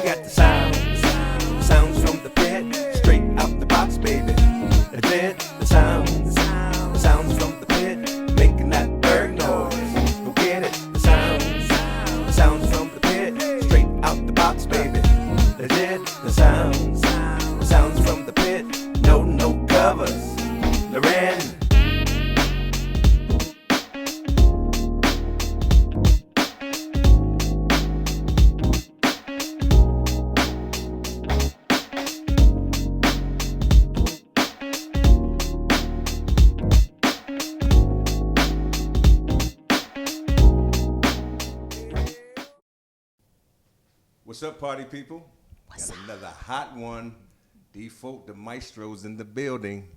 got the sounds from the pit, straight out the box, baby. That's it, the sounds from the pit, making that berg noise. Go get it, the sounds from the pit, straight out the box, baby. That's it, the sounds from the pit, no covers, LoRen. What's up, party people? Got another hot one. Default the maestro's in the building.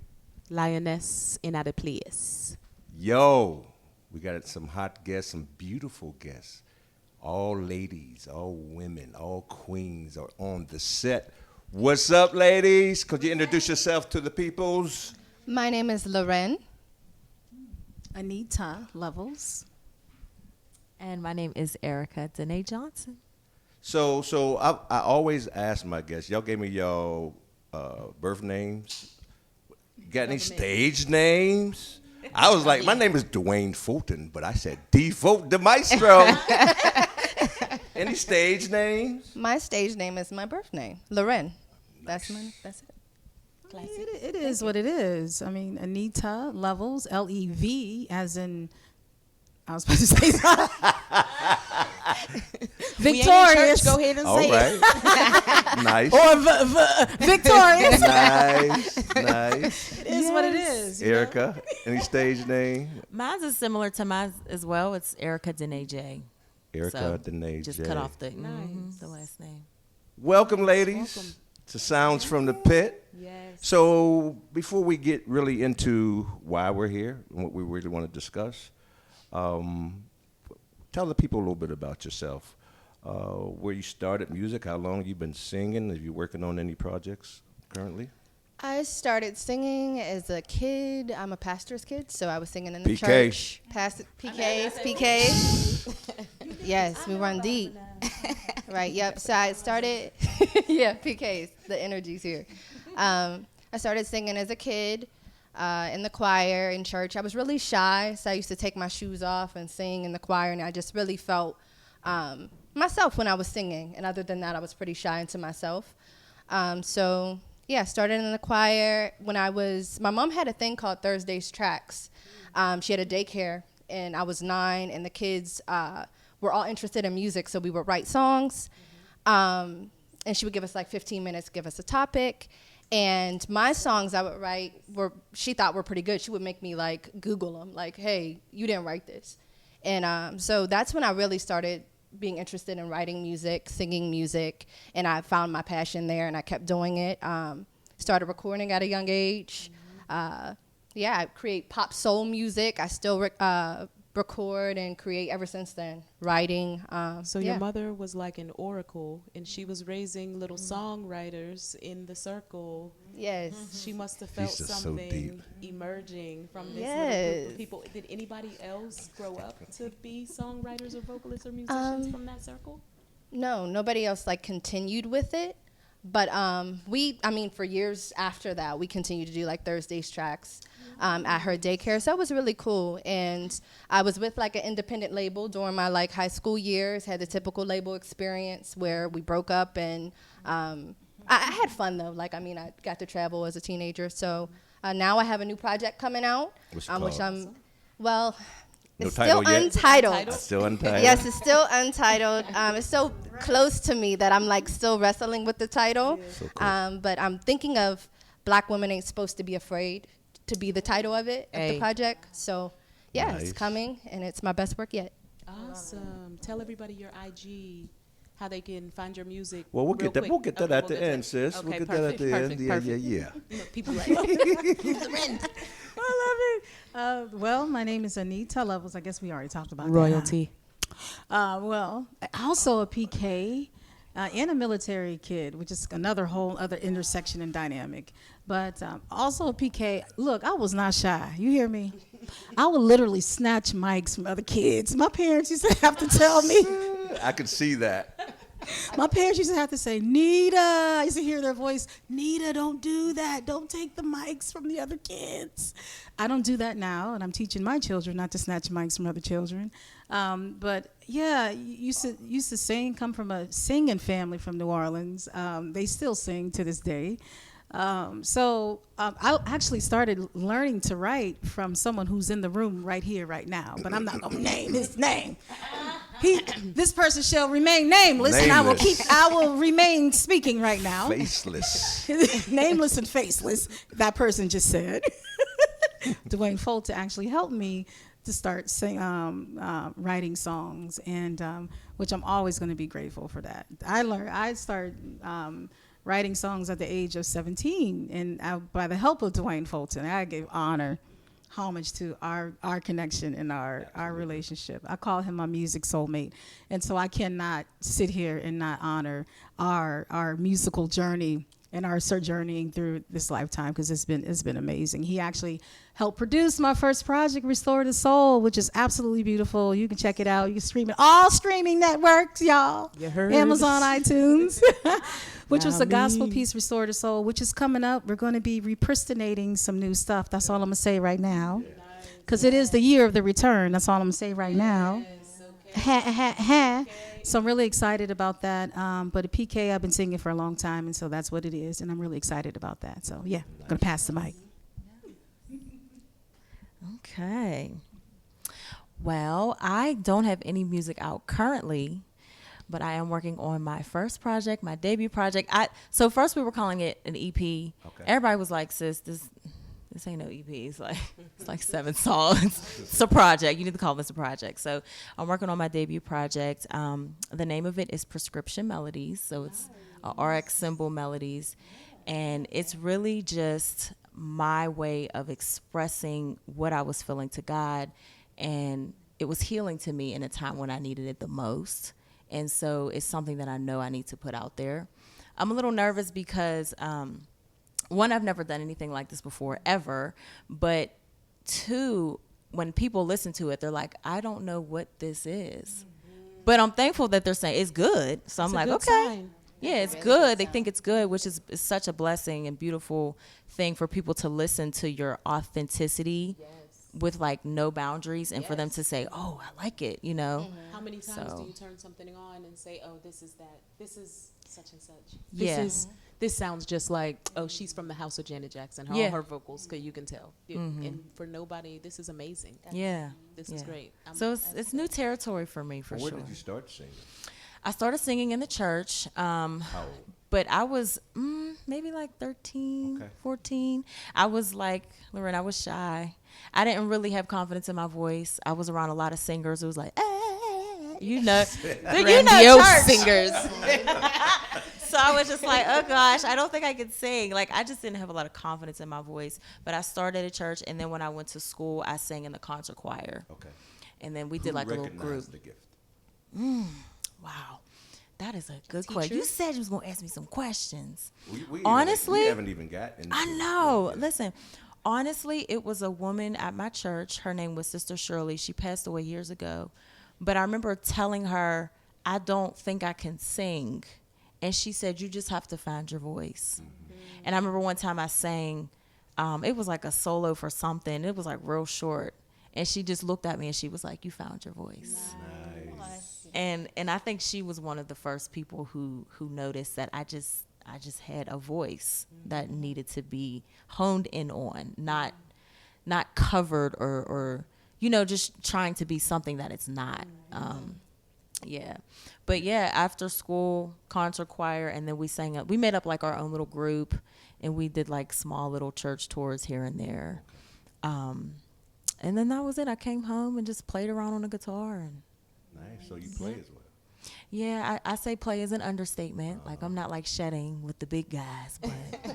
Lioness in other place. Yo, we got some hot guests, some beautiful guests. All ladies, all women, all queens are on the set. What's up, ladies? Could you introduce yourself to the peoples? My name is LoRen. Anita Levels. And my name is Erika Denae Johnson. So I always ask my guests, y'all gave me y'all birth names. Got any stage names? I was like, my name is Dwayne Fulton, but I said Default the Maestro. Any stage names? My stage name is my birth name, LoRen. That's it. Classic. It is what it is. I mean, Anita Levels, L-E-V, as in, I was supposed to say something. Victorious. Go ahead and All say right. it. Nice. Or victorious. Nice. It is what it is. Erika, any stage name? Mine's is similar to mine as well. It's Erika Denae J. Erika Denae Just J. cut off the last name. Welcome, ladies, to Sounds from the Pit. Yes. So before we get really into why we're here and what we really want to discuss, tell the people a little bit about yourself. Where you started music, how long you've been singing, are you working on any projects currently? I started singing as a kid. I'm a pastor's kid, so I was singing in the PK. church. PKs. Yes, we run deep. Right, yep. So I started, yeah, PKs, the energy's here. I started singing as a kid in the choir in church. I was really shy, so I used to take my shoes off and sing in the choir, and I just really felt myself when I was singing. And other than that, I was pretty shy into myself. So yeah, started in the choir when my mom had a thing called Thursday's Tracks. She had a daycare, and I was 9, and the kids were all interested in music, so we would write songs. And she would give us like 15 minutes, give us a topic. And my songs I would write she thought were pretty good. She would make me like Google them, like, hey, you didn't write this. And so that's when I really started being interested in writing music, singing music, and I found my passion there, and I kept doing it. Started recording at a young age. I create pop soul music. I still record and create ever since then, writing. Your mother was like an oracle, and she was raising little songwriters in the circle. Yes. She must have felt These are so something deep. emerging from this little group of people. Did anybody else grow up to be songwriters or vocalists or musicians from that circle? No, nobody else like continued with it. But for years after that, we continued to do like Thursday's Tracks at her daycare. So it was really cool. And I was with like an independent label during my like high school years, had the typical label experience where we broke up, and I had fun though. I got to travel as a teenager. So now I have a new project coming out, which it's still untitled. Still untitled. Yes, it's still untitled. It's so close to me that I'm like still wrestling with the title. Yeah. So cool. But I'm thinking of Black Women Ain't Supposed to Be Afraid to be the title of it, of the project. So yeah, Nice. It's coming, and it's my best work yet. Awesome. Tell everybody your IG, how they can find your music. Well, we'll get that. quick. We'll get that Okay, at the we'll get end, sis. Okay, We'll get perfect, that at the perfect, end. perfect. Yeah. You know, people like, I love it. Well, my name is Anita Levels. I guess we already talked about Royalty. that. Also a PK and a military kid, which is another whole other intersection and dynamic. But also a PK. Look, I was not shy. You hear me? I would literally snatch mics from other kids. My parents used to have to tell me. I could see that. My parents used to have to say, Nita. I used to hear their voice, Nita, don't do that. Don't take the mics from the other kids. I don't do that now, and I'm teaching my children not to snatch mics from other children. But yeah, used to sing, come from a singing family from New Orleans. They still sing to this day. I actually started learning to write from someone who's in the room right here, right now. But I'm not going to name his name. This person shall remain nameless, and I will remain speaking right now. Faceless. Nameless and faceless, that person just said. Dwayne Fulton actually helped me to start writing songs, and which I'm always going to be grateful for that. I started writing songs at the age of 17, and by the help of Dwayne Fulton, I gave homage to our connection and our relationship. I call him my music soulmate, and so I cannot sit here and not honor our musical journey and our journeying through this lifetime, because it's been amazing. He actually helped produce my first project, Restore the Soul, which is absolutely beautiful. You can check it out. You can stream it all streaming networks, y'all. You heard. Amazon, iTunes. Which was the gospel piece, Restore the Soul, which is coming up. We're going to be repristinating some new stuff. That's all I'm going to say right now. Because it is the year of the return. That's all I'm going to say right now. So I'm really excited about that. But a PK, I've been singing for a long time, and so that's what it is. And I'm really excited about that. So, yeah, I'm going to pass the mic. Okay. Well, I don't have any music out currently, but I am working on my first project, my debut project. So first we were calling it an EP. Okay. Everybody was like, sis, this ain't no EP. It's like 7 songs. It's a project. You need to call this a project. So I'm working on my debut project. The name of it is Prescription Melodies. So it's RX symbol melodies. And it's really just my way of expressing what I was feeling to God. And it was healing to me in a time when I needed it the most. And so it's something that I know I need to put out there. I'm a little nervous because, one, I've never done anything like this before, ever. But 2, when people listen to it, they're like, I don't know what this is. But I'm thankful that they're saying it's good. So I'm like, okay. Sign. Yeah, it's good. They think it's good, which is such a blessing and beautiful thing for people to listen to your authenticity. Yes. With like no boundaries, and for them to say, oh, I like it, you know. Mm-hmm. How many times do you turn something on and say, oh, this is that, this is such and such, this sounds just like, oh, she's from the house of Janet Jackson, all her vocals, because you can tell. And for nobody, this is amazing. This is great. So it's new territory for me, for sure. Where did you start singing? I started singing in the church. How old? But I was maybe like 13, 14. I was like, LoRen, I was shy. I didn't really have confidence in my voice. I was around a lot of singers. It was like, you know church singers. So I was just like, oh gosh, I don't think I could sing. Like, I just didn't have a lot of confidence in my voice. But I started at church, and then when I went to school, I sang in the concert choir. Okay. And then we did like a little group. The gift? Wow. That is a good question. You said you was going to ask me some questions. Honestly, we haven't even gotten into I know. Listen, honestly, it was a woman at my church. Her name was Sister Shirley. She passed away years ago. But I remember telling her, I don't think I can sing. And she said, you just have to find your voice. Mm-hmm. And I remember one time I sang, it was like a solo for something. It was like real short. And she just looked at me and she was like, you found your voice. Nice. And I think she was one of the first people who noticed that I just had a voice that needed to be honed in on, not covered or just trying to be something that it's not. But after school, concert choir, and then we made up like our own little group, and we did like small little church tours here and there. And then that was it. I came home and just played around on the guitar. And nice. So you play as well. Yeah, I say play is an understatement. Like, I'm not like shedding with the big guys, but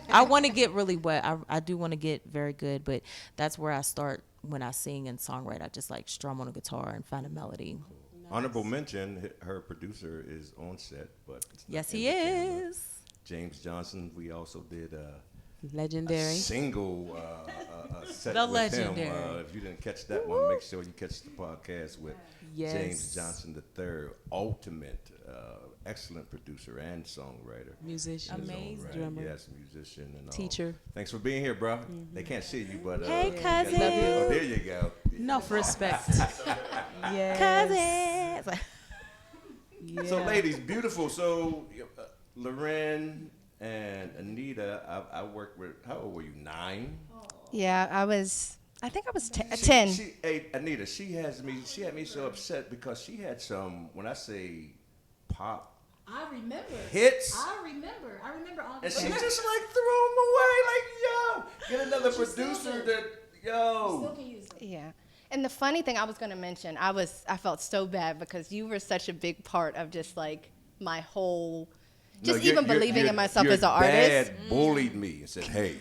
I want to get really wet. I do want to get very good, but that's where I start when I sing and songwrite. I just like strum on a guitar and find a melody. Cool. Nice. Honorable mention, her producer is on set, but yes, he is. James Johnson. We also did Legendary. single set The with him. legendary. If you didn't catch that one, make sure you catch the podcast with Yes. James Johnson III, ultimate, excellent producer and songwriter. Musician. In his own Amazing. right. Drummer. Yes, musician and all. Teacher. Thanks for being here, bro. They can't see you, but Hey, you cousin. got- Oh, there you go. Enough respect. Yes. Cousins. Yeah. So, ladies, beautiful. So, LoRen and Anita, I worked with. How old were you? 9. Yeah, I think I was 10. Hey, Anita, she had me so upset because she had some, when I say pop I remember. hits, I remember all and she just like threw them away, like, yo, get another producer that, yo. can use them. Yeah. And the funny thing I was going to mention, I felt so bad because you were such a big part of just like my whole, just No, even believing in myself your as an artist. dad bullied me and said, hey,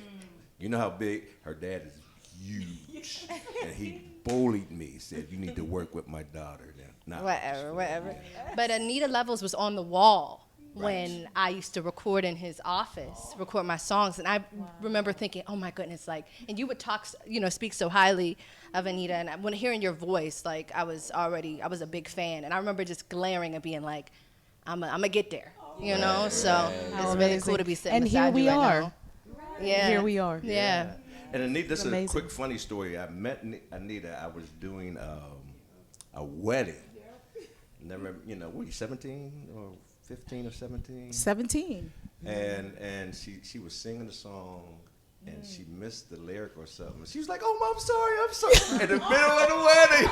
you know how big, her dad is huge, and he bullied me, said, you need to work with my daughter. Now, Whatever. But Anita Levels was on the wall Right. when I used to record in his office, record my songs. And I remember thinking, oh my goodness, like, and you would talk, speak so highly of Anita. And when hearing your voice, like, I was a big fan. And I remember just glaring and being like, I'm going to get there, So it's really cool to be sitting And beside here we you right are. now. Yeah. Here we are. Yeah. And Anita, this is a Amazing. quick funny story. I met Anita. I was doing a wedding. Never, what were you, 17 or 15 or 17? 17. And she was singing the song and she missed the lyric or something. She was like, "Oh, I'm sorry." In the middle of the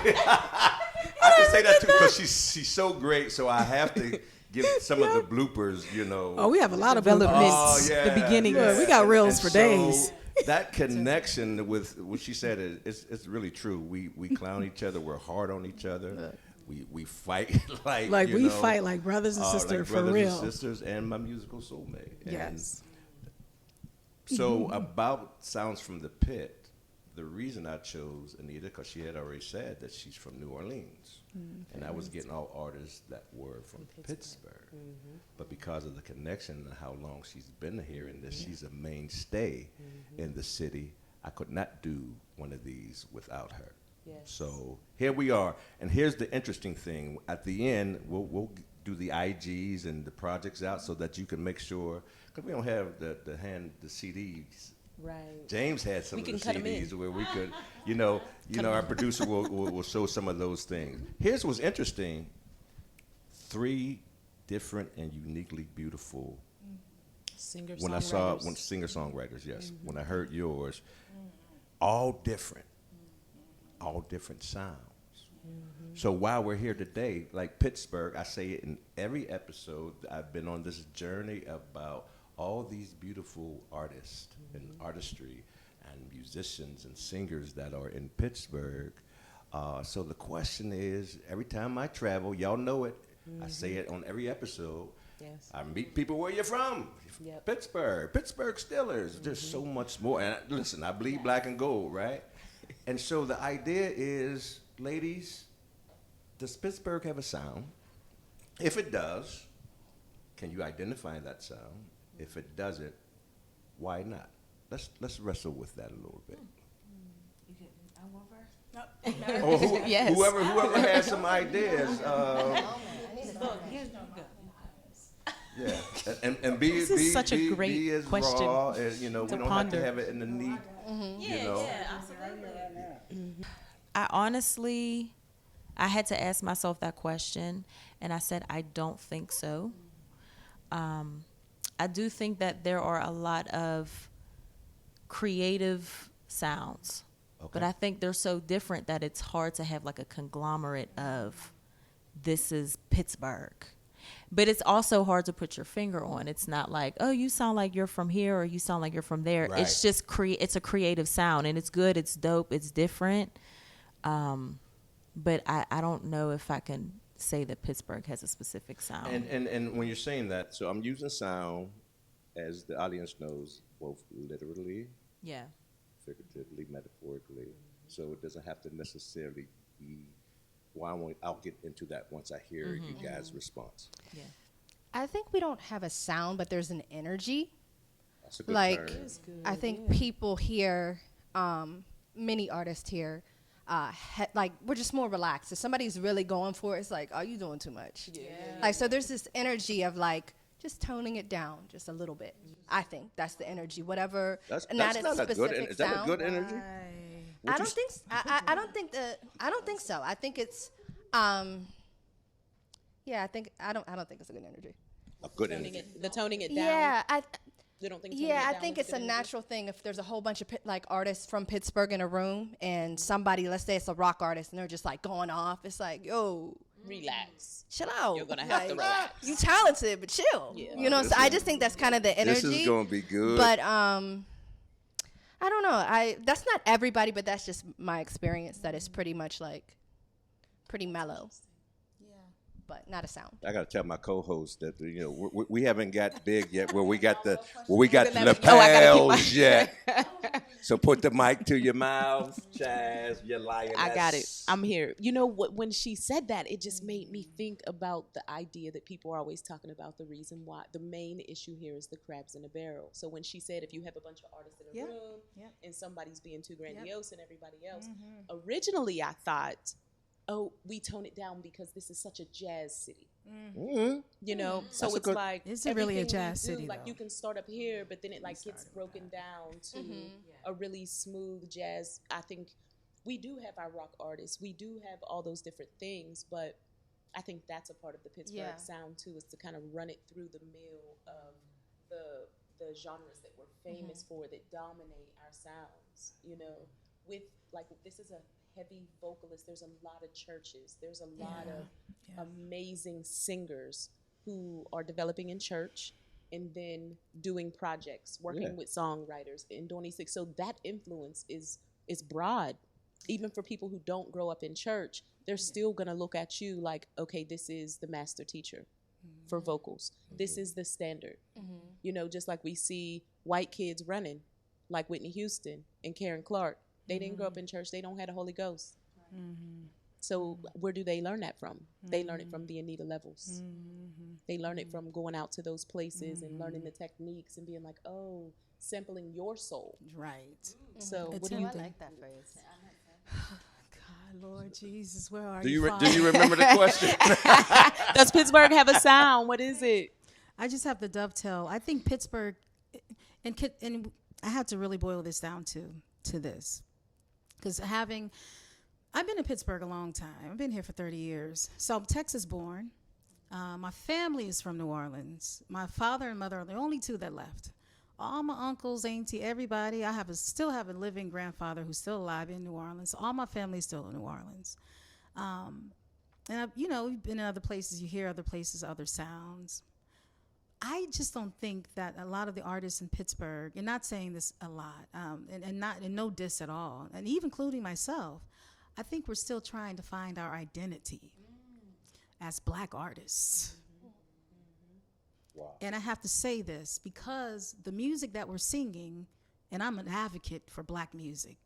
wedding. I can say that too because she's so great. So I have to give some of the bloopers. Oh, we have a lot of Developments. developments. The beginning. Look, we got reels And for days. That connection with what she said it's really true. We clown each other. We're hard on each other. We fight like we fight like brothers and sisters like for brothers real. and sisters, and my musical soulmate. And Yes. so about Sounds from the Pit, the reason I chose Anita because she had already said that she's from New Orleans, and I was getting all artists that were from Pittsburgh. But because of the connection and how long she's been here and that she's a mainstay in the city, I could not do one of these without her. Yes. So here we are, and here's the interesting thing. At the end, we'll do the IGs and the projects out so that you can make sure, because we don't have the CDs. Right. James had some We of can the cut 'em in. CDs where we could, our producer will show some of those things. Here's what's interesting: 3 different and uniquely beautiful. Singer When I saw singer-songwriters, yes. When I heard yours, all different sounds. So while we're here today, like Pittsburgh, I say it in every episode, I've been on this journey about all these beautiful artists and artistry and musicians and singers that are in Pittsburgh. So the question is, every time I travel, y'all know it, I say it on every episode, Yes. I meet people, where you from? Yep. Pittsburgh Steelers. There's so much more. And listen, I bleed black and gold, right? And so the idea is, ladies, does Pittsburgh have a sound? If it does, can you identify that sound? If it doesn't, why not? Let's wrestle with that a little bit. Or Yes. whoever has some ideas. Yeah, and be This is be, such a be, great be as question raw as we don't have ponder. to have it in the neat. I honestly, I had to ask myself that question, and I said, I don't think so. I do think that there are a lot of creative sounds, but I think they're so different that it's hard to have like a conglomerate of this is Pittsburgh. But it's also hard to put your finger on. It's not like, oh, you sound like you're from here or you sound like you're from there. Right. It's just it's a creative sound, and it's good, it's dope, it's different. But I don't know if I can say that Pittsburgh has a specific sound. And when you're saying that, so I'm using sound, as the audience knows, both literally, Yeah. figuratively, metaphorically. So it doesn't have to necessarily be. Well, I'll get into that once I hear you guys' response. Yeah. I think we don't have a sound, but there's an energy. It's a good Like, term. I think people here, many artists here, like we're just more relaxed. If somebody's really going for it, it's like, oh, you doing too much. Like, so there's this energy of like just toning it down just a little bit. I think that's the energy. Whatever. That's not not a good. specific Is that a sound. good energy? I don't think. I don't think that. I don't think so. I think it's. Yeah, I don't think it's a good energy. A good energy. The toning it down. Yeah, You don't think toning Yeah, it I down think is it's good a energy? natural thing. If there's a whole bunch of like artists from Pittsburgh in a room, and somebody, let's say it's a rock artist, and they're just like going off, it's like, yo, Relax. chill out. You're gonna have to relax. You talented, but chill. Yeah. You know, so I just think that's kind of the energy. This is gonna be good. But I don't know. That's not everybody, but that's just my experience. That it's pretty much like pretty mellow. But not a sound. I gotta tell my co-host that we haven't got big yet. Where we got the lapels yet. So put the mic to your mouth, Chaz. You're lying. I got it. I'm here. You know what? When she said that, it just made me think about the idea that people are always talking about. The reason why the main issue here is the crabs in a barrel. So when she said, if you have a bunch of artists in a room and somebody's being too grandiose and everybody else, originally I thought, oh, we tone it down because this is such a jazz city. You know, so That's it's like, Is it really a everything we jazz do, city, like though? you can start up here, but then it like gets broken down to a really smooth jazz. I think we do have our rock artists, we do have all those different things, but I think that's a part of the Pittsburgh sound too, is to kind of run it through the mill of the genres that we're famous for, that dominate our sounds. You know, with like, this is a heavy vocalist. There's a lot of churches. There's a lot of amazing singers who are developing in church and then doing projects, working with songwriters and doing these things. So that influence is broad. Even for people who don't grow up in church, they're still gonna look at you like, okay, this is the master teacher for vocals. This is the standard. You know, just like we see white kids running, like Whitney Houston and Karen Clark. They didn't grow up in church. They don't have the Holy Ghost. So where do they learn that from? They learn it from the Anita levels. They learn it from going out to those places and learning the techniques and being like, oh, sampling your soul. Right. So It's what do you in think? that phrase. God, Lord Jesus, where are Do you? you remember the question? Does Pittsburgh have a sound? What is it? I just have to dovetail. I think Pittsburgh, and I have to really boil this down to this, because I've been in Pittsburgh a long time. I've been here for 30 years. So I'm Texas born. My family is from New Orleans. My father and mother are the only two that left. All my uncles, auntie, everybody. I still have a living grandfather who's still alive in New Orleans. So all my family is still in New Orleans. And we've been in other places. You hear other places, other sounds. I just don't think that a lot of the artists in Pittsburgh, and not saying this a lot, and no diss at all, and even including myself, I think we're still trying to find our identity as Black artists. Wow. And I have to say this because the music that we're singing, and I'm an advocate for Black music,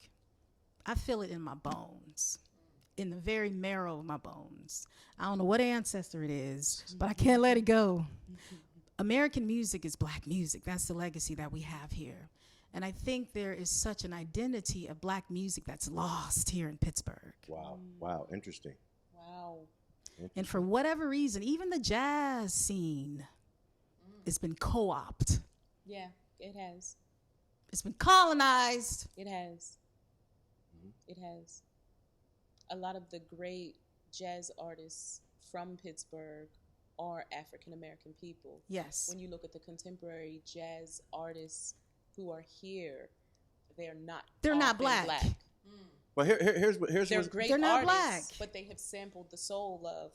I feel it in my bones, in the very marrow of my bones. I don't know what ancestor it is, but I can't let it go. American music is Black music. That's the legacy that we have here. And I think there is such an identity of Black music that's lost here in Pittsburgh. Wow. Interesting. Wow. And for whatever reason, even the jazz scene has been co-opted. Yeah, it has. It's been colonized. It has. It has. A lot of the great jazz artists from Pittsburgh are African American people. Yes. When you look at the contemporary jazz artists who are here, they're not often Black. Well, here's They're what great They're not artists, Black. but they have sampled the soul of.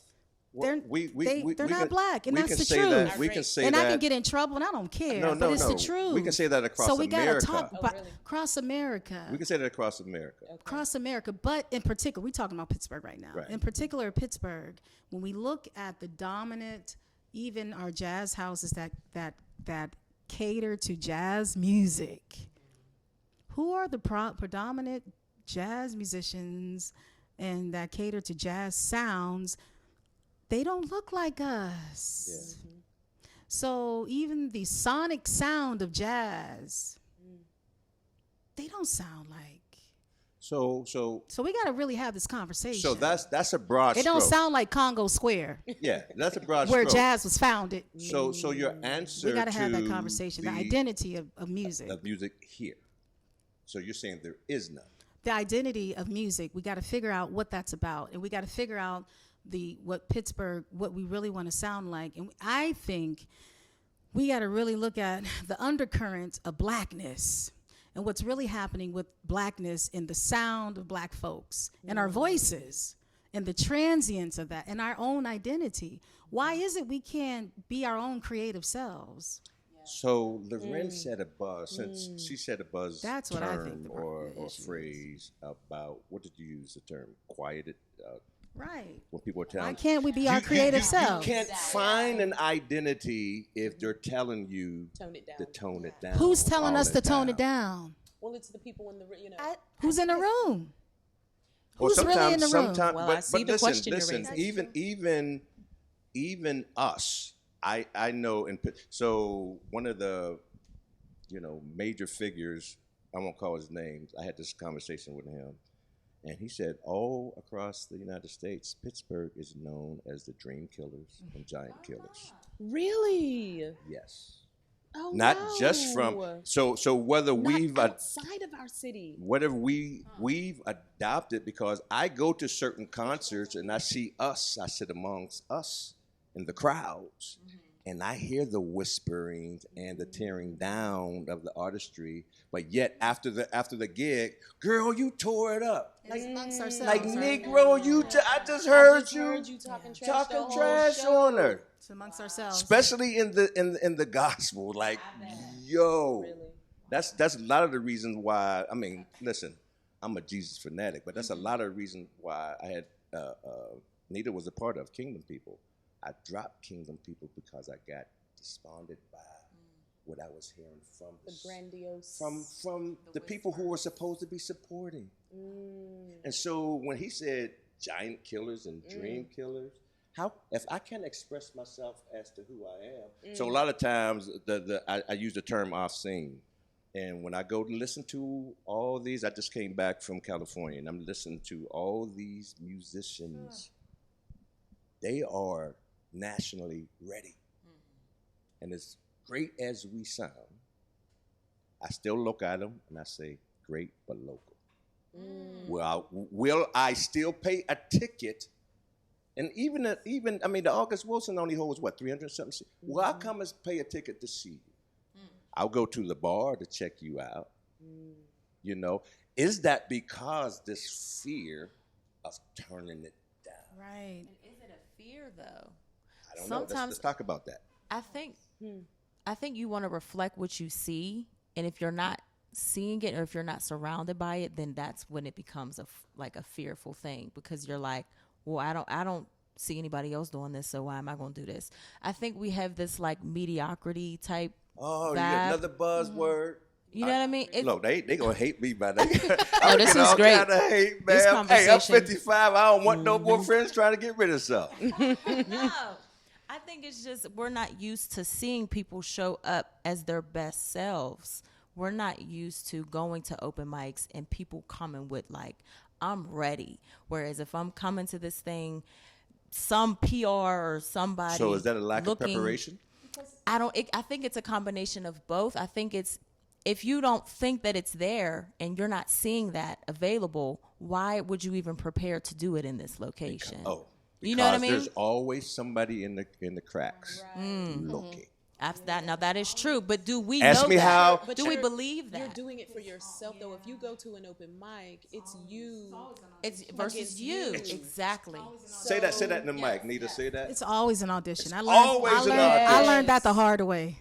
They're not Black, and we that's can the say truth. That, we can say and that. I can get in trouble, and I don't care. No, but it's no. the truth. We can say that across so we America. gotta talk about really? across America. We can say that across America. Okay. Across America, but in particular, we're talking about Pittsburgh right now. Right. In particular, Pittsburgh, when we look at the dominant, even our jazz houses that cater to jazz music, who are the predominant jazz musicians and that cater to jazz sounds? They don't look like us. Yeah. So even the sonic sound of jazz, they don't sound like. So we got to really have this conversation. so that's a broad It stroke. don't sound like Congo Square, Yeah, that's a broad where stroke. jazz was founded. So your answer We got to to have that conversation. The identity of music. of music here. So you're saying there is none. The identity of music. We got to figure out what that's about, and we got to figure out what Pittsburgh, what we really want to sound like. And I think we got to really look at the undercurrent of blackness and what's really happening with blackness in the sound of black folks and our voices and the transience of that and our own identity. Why is it we can't be our own creative selves? So LoRen said a buzz, since she said a buzz That's what I think term the or issue is. phrase about, what did you use the term? Quieted? Right. When people are telling Why can't we be our creative selves? You can't find an identity if they're telling you Tone it down. to tone it down. Who's telling us to tone it down? Well, it's the people in the Who's in the room? Well, Who's really in the room? Sometimes, Well, I see the question you're listen. raising. Even us, I know. So one of the, major figures, I won't call his name. I had this conversation with him, and he said all across the United States, Pittsburgh is known as the dream killers and giant killers. Really? Yes. Oh, Not no. just from so whether Not we've outside of our city. whether we've adopted, because I go to certain concerts and I see us, I sit amongst us in the crowds, and I hear the whisperings and the tearing down of the artistry, but yet after the gig, girl, you tore it up. It's amongst ourselves. Like right? Negro, I just heard you talking trash, talking the whole trash show. on her. It's amongst ourselves. Especially in the gospel, like, yo, Really? that's a lot of the reasons why. I mean, listen, I'm a Jesus fanatic, but that's a lot of the reasons why I had Anita was a part of Kingdom People. I dropped Kingdom People because I got despondent by what I was hearing from The grandiose. from the people who were supposed to be supporting. And so when he said giant killers and dream killers, how if I can express myself as to who I am? So a lot of times I use the term off scene. And when I go to listen to all these, I just came back from California and I'm listening to all these musicians. They are nationally ready. And as great as we sound, I still look at them and I say, great but local. Well, will I still pay a ticket? And even the August Wilson only holds 300 something seats. Well, I'll come and pay a ticket to see you. I'll go to the bar to check you out. Is that because this fear of turning it down? Right. And is it a fear though? I don't know. Let's talk about that. I think you want to reflect what you see, and if you're not seeing it or if you're not surrounded by it, then that's when it becomes a fearful thing, because you're like, well, I don't see anybody else doing this, so why am I going to do this? I think we have this like mediocrity type. Oh, vibe. you got another buzzword. You know what I mean? Look, they gonna hate me by that. Oh, this is great. Hate, This man. Hey, I'm conversation. 55. I don't want no more friends trying to get rid of stuff. No. I think it's just we're not used to seeing people show up as their best selves. We're not used to going to open mics and people coming with like, I'm ready. Whereas if I'm coming to this thing, some PR or somebody. So is that a lack of preparation? I think it's a combination of both. I think it's, if you don't think that it's there and you're not seeing that available, why would you even prepare to do it in this location? You know what I mean? There's always somebody in the cracks looking. Now that is true, but do we Ask know me that? how- But do we believe that? You're doing it for yourself, though. If you go to an open mic, it's you. It's versus you. Exactly. Say that in the mic, Nita. Say that. It's always an audition. always an I audition. learned that the hard way.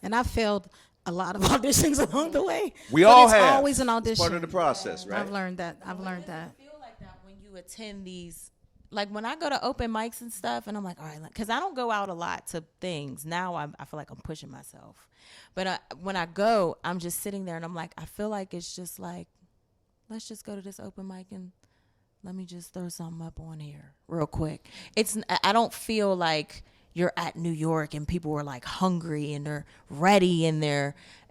And I failed a lot of auditions along the way. We But all it's have. always an audition. It's part of the process, right? I've learned that. I feel like that when you attend these, like when I go to open mics and stuff, and I'm like, all right, because I don't go out a lot to things. Now I feel like I'm pushing myself. But when I go, I'm just sitting there and I'm like, I feel like it's just like, let's just go to this open mic and let me just throw something up on here real quick. I don't feel like you're at New York and people were like hungry and they're ready and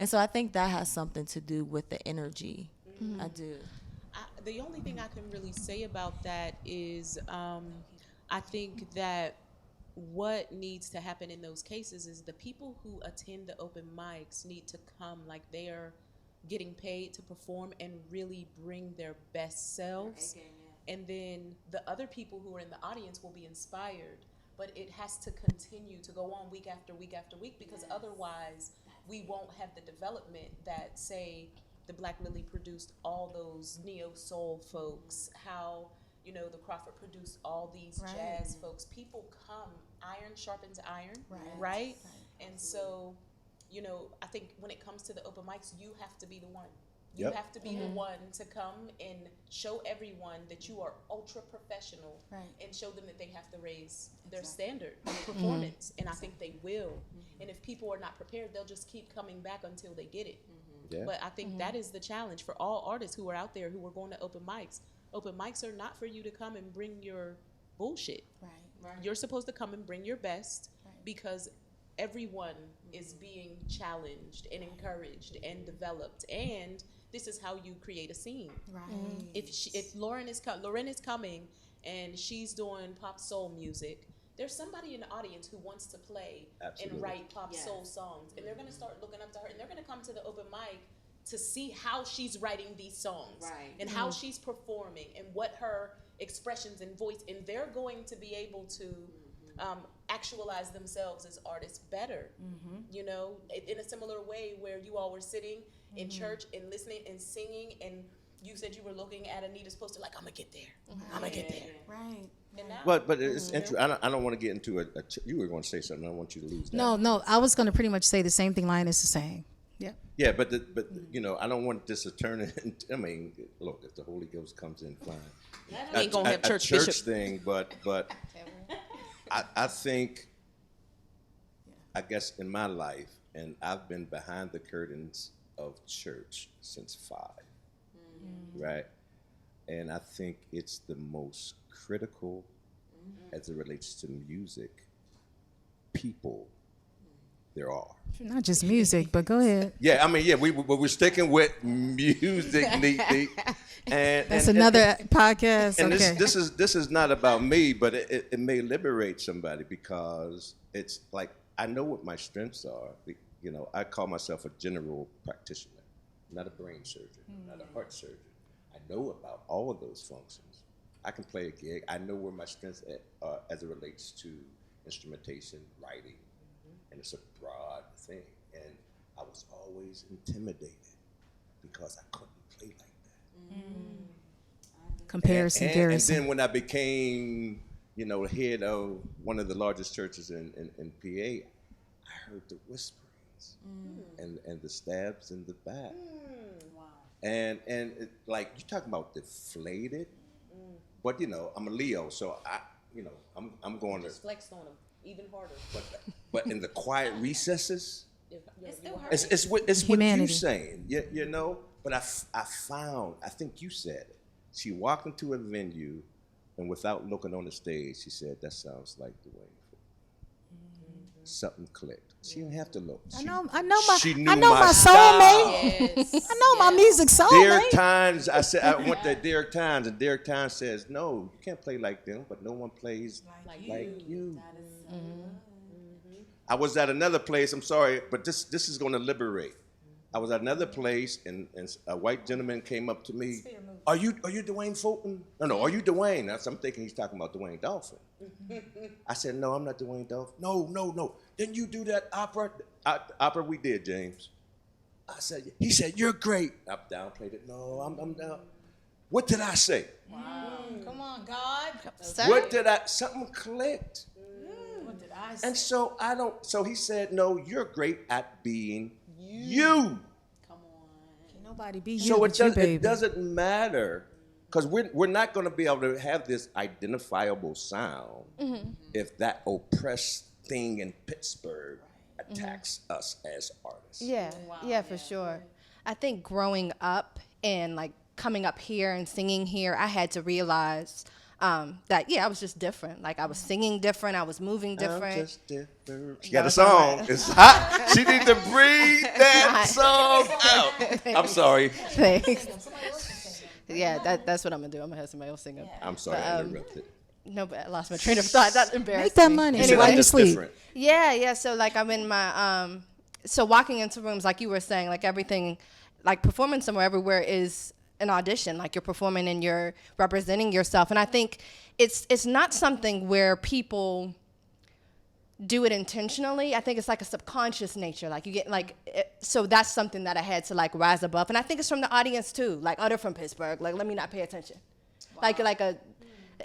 so I think that has something to do with the energy. I do. The only thing I can really say about that is I think that what needs to happen in those cases is the people who attend the open mics need to come like they are getting paid to perform and really bring their best selves. And then the other people who are in the audience will be inspired. But it has to continue to go on week after week after week, because otherwise we won't have the development that, say, the Black Lily produced all those neo soul folks, how, you know, the Crawford produced all these jazz folks. People come, iron sharpens iron, right? And so, you know, I think when it comes to the open mics, you have to be the one. You have to be the one to come and show everyone that you are ultra professional and show them that they have to raise their standard of performance. And I think they will. And if people are not prepared, they'll just keep coming back until they get it. But I think that is the challenge for all artists who are out there who are going to open mics. Open mics are not for you to come and bring your bullshit. You're supposed to come and bring your best because everyone is being challenged and encouraged and developed, and this is how you create a scene. If LoRen is coming and she's doing pop soul music, there's somebody in the audience who wants to play and write pop soul songs, and they're going to start looking up to her, and they're going to come to the open mic to see how she's writing these songs and how she's performing and what her expressions and voice, and they're going to be able to actualize themselves as artists better, you know, in a similar way where you all were sitting in church and listening and singing, and you said you were looking at Anita's poster like, I'm gonna get there, I'm gonna get there. And now, But it's interesting. I don't want to get into you were going to say something. I don't want you to lose that. No, I was going to pretty much say the same thing Linus is saying. Yeah, but you know, I don't want this to turn into, I mean, look, if the Holy Ghost comes in, fine. ain't gonna have church church bishop thing, but I think, I guess in my life, and I've been behind the curtains of church since 5, right? And I think it's the most critical as it relates to music, people there are. Not just music, but go ahead. Yeah, I mean, yeah, we're sticking with music, and That's another podcast. And okay. this is not about me, but it may liberate somebody, because it's like I know what my strengths are. You know, I call myself a general practitioner, not a brain surgeon, not a heart surgeon. I know about all of those functions. I can play a gig. I know where my strengths are as it relates to instrumentation, writing, and it's a broad thing. And I was always intimidated because I couldn't play like that. Comparison, and Garrison. then when I became, you know, head of one of the largest churches in PA, I heard the whisperings and the stabs in the back. And it, like, you talking about deflated, but you know, I'm a Leo, so I'm going to flex on them even harder. But in the quiet recesses, It's it's what Humanity. you're saying, you know. But I found, I think you said it. She walked into a venue, and without looking on the stage, she said, "That sounds like Dwayne." Something clicked. She didn't have to look. I know my style. soulmate. Yes. I know my music Derek soulmate. Tynes, I went to Derek Tynes, and Derek Tynes says, "No, you can't play like them, but no one plays like you." I was at another place. I'm sorry, but this is going to liberate. I was at another place, and a white gentleman came up to me. Are you Dwayne Fulton? No. Are you Dwayne? I'm thinking he's talking about Dwayne Dolphin. I said, no, I'm not Dwayne Dolphin. No. Didn't you do that opera? Opera we did, James. I said, he said, you're great. I downplayed it. No, I'm down. What did I say? Wow. Come on, God. What did I? Something clicked. What did I say? And so so he said, no, you're great at being you. Come on. Can nobody be you So but you, baby. it doesn't matter, because we're not going to be able to have this identifiable sound if that oppressed thing in Pittsburgh attacks us as artists. Yeah, for sure. I think growing up and like coming up here and singing here, I had to realize that I was just different. Like I was singing different, I was moving different. I'm just different. She got a song. It's hot. She needs to breathe that song out. I'm sorry. Thanks. Yeah, that's what I'm gonna do. I'm gonna have somebody else sing it. I'm sorry, I interrupted. No, but I lost my train of thought. That's embarrassing. Make that money. You said Anyway, I'm you just sleep. different. Yeah. So like I'm in my so walking into rooms like you were saying, like everything, like performing somewhere everywhere is an audition. Like you're performing and you're representing yourself. And I think it's not something where people do it intentionally. I think it's like a subconscious nature. Like you get like so that's something that I had to like rise above. And I think it's from the audience too. Like they're from Pittsburgh. Like let me not pay attention. Wow.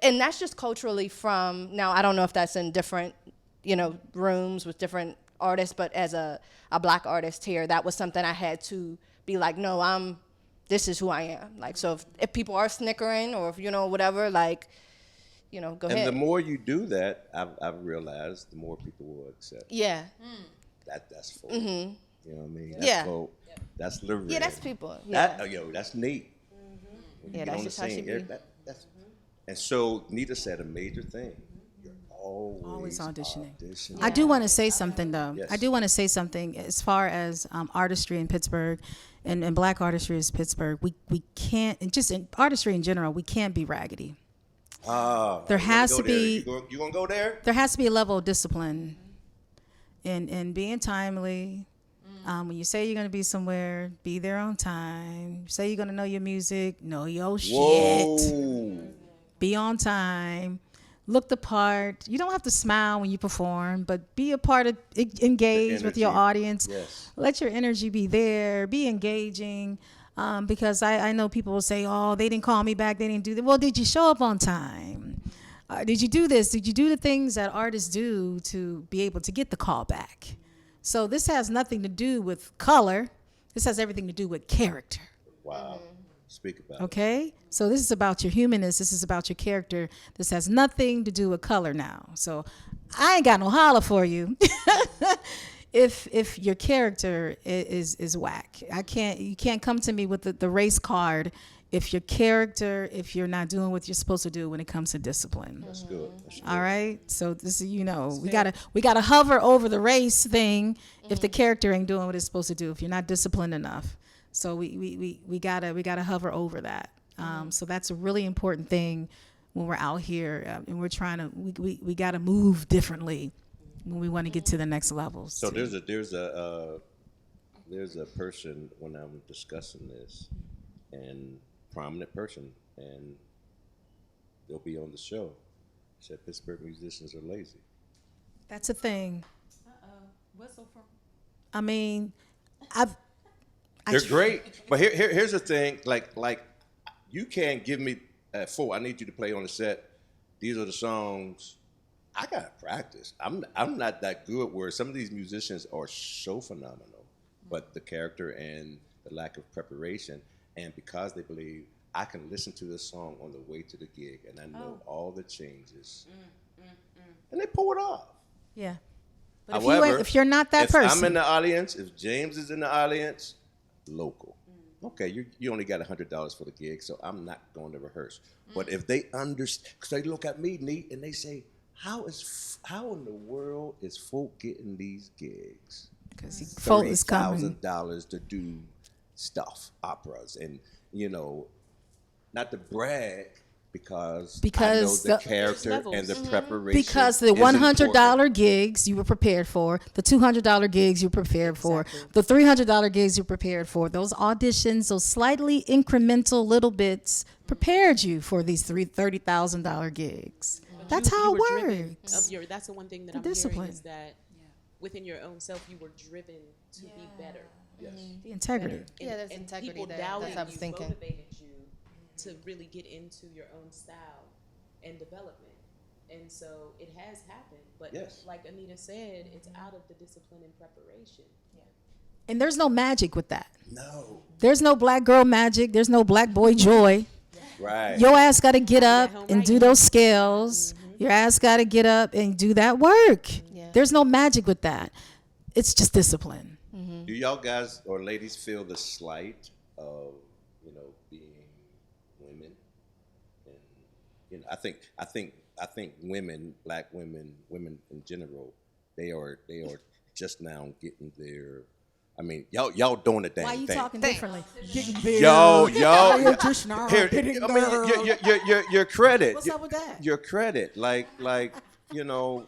And that's just culturally from, now I don't know if that's in different, rooms with different artists, but as a black artist here, that was something I had to be like, no, this is who I am. Like, so if people are snickering or if, whatever, like, go ahead. And the more you do that, I've realized the more people will accept. Yeah. That's folk. Mm-hmm. You know what I mean? That's Yeah. folk. That's LoRen. Yeah, that's people. Yeah. That's neat. Mm-hmm. Yeah, that's just how she be. And so Nita said a major thing. You're always auditioning. Yeah. I do want to say something, though. Yes. I do want to say something as far as artistry in Pittsburgh and black artistry in Pittsburgh. We can't, and just in artistry in general, we can't be raggedy. There has to be. You gonna go there? There has to be a level of discipline in being timely. When you say you're going to be somewhere, be there on time. You say you're going to know your music, know your shit. Whoa. Be on time. Look the part. You don't have to smile when you perform, but be a part of, engage with your audience. Yes. Let your energy be there. Be engaging. Because I know people will say, oh, they didn't call me back. They didn't do that. Well, did you show up on time? Did you do this? Did you do the things that artists do to be able to get the call back? So this has nothing to do with color. This has everything to do with character. Wow. Speak about it. Okay? So this is about your humanness. This is about your character. This has nothing to do with color now. So I ain't got no holler for you if your character is whack. You can't come to me with the race card if if you're not doing what you're supposed to do when it comes to discipline. That's good. All right? So this is, we gotta hover over the race thing if the character ain't doing what it's supposed to do, if you're not disciplined enough. So we gotta hover over that. So that's a really important thing when we're out here and we're trying to we gotta move differently when we want to get to the next levels. So there's a person when I'm discussing this, and prominent person, and they'll be on the show. Said Pittsburgh musicians are lazy. That's a thing. Whistle from. I mean, They're great, but here's the thing. Like you can't give me four. I need you to play on the set. These are the songs. I gotta practice. I'm not that good. Where some of these musicians are so phenomenal, but the character and the lack of preparation, and because they believe I can listen to this song on the way to the gig, and I know all the changes, and they pull it off. Yeah. But However, if you're not that if person, I'm in the audience, if James is in the audience, local. Okay, you only got $100 for the gig, so I'm not going to rehearse. But if they understand, because they look at me, neat, and they say, how in the world is folk getting these gigs? because folk is coming. $30,000 to do stuff, operas, and not to brag, because I know the character and the preparation. Because the is $100 important. gigs you were prepared for, the $200 gigs you were prepared for, the $300 gigs you were prepared for, those auditions, those slightly incremental little bits prepared you for these $30,000 gigs. That's how it works. That's the one thing that The I'm discipline. hearing is that within your own self, you were driven to be better. Yes. The integrity. And, Yeah, there's and integrity people there. doubting That's what I was you thinking. motivated you to really get into your own style and development. And so it has happened. But Yes. like Anita said, it's out of the discipline and preparation. And there's no magic with that. No. There's no black girl magic. There's no black boy joy. Right. Your ass got to get up home and right do now. those scales. Your ass got to get up and do that work. Yeah. There's no magic with that. It's just discipline. Do y'all guys or ladies feel the slight of being women and I think women, black women, women in general, they are just now getting their. I mean, y'all doing the damn Why are you thing. talking differently? Yo, Just now here, getting I mean, your credit. What's up with that? Your credit, you know.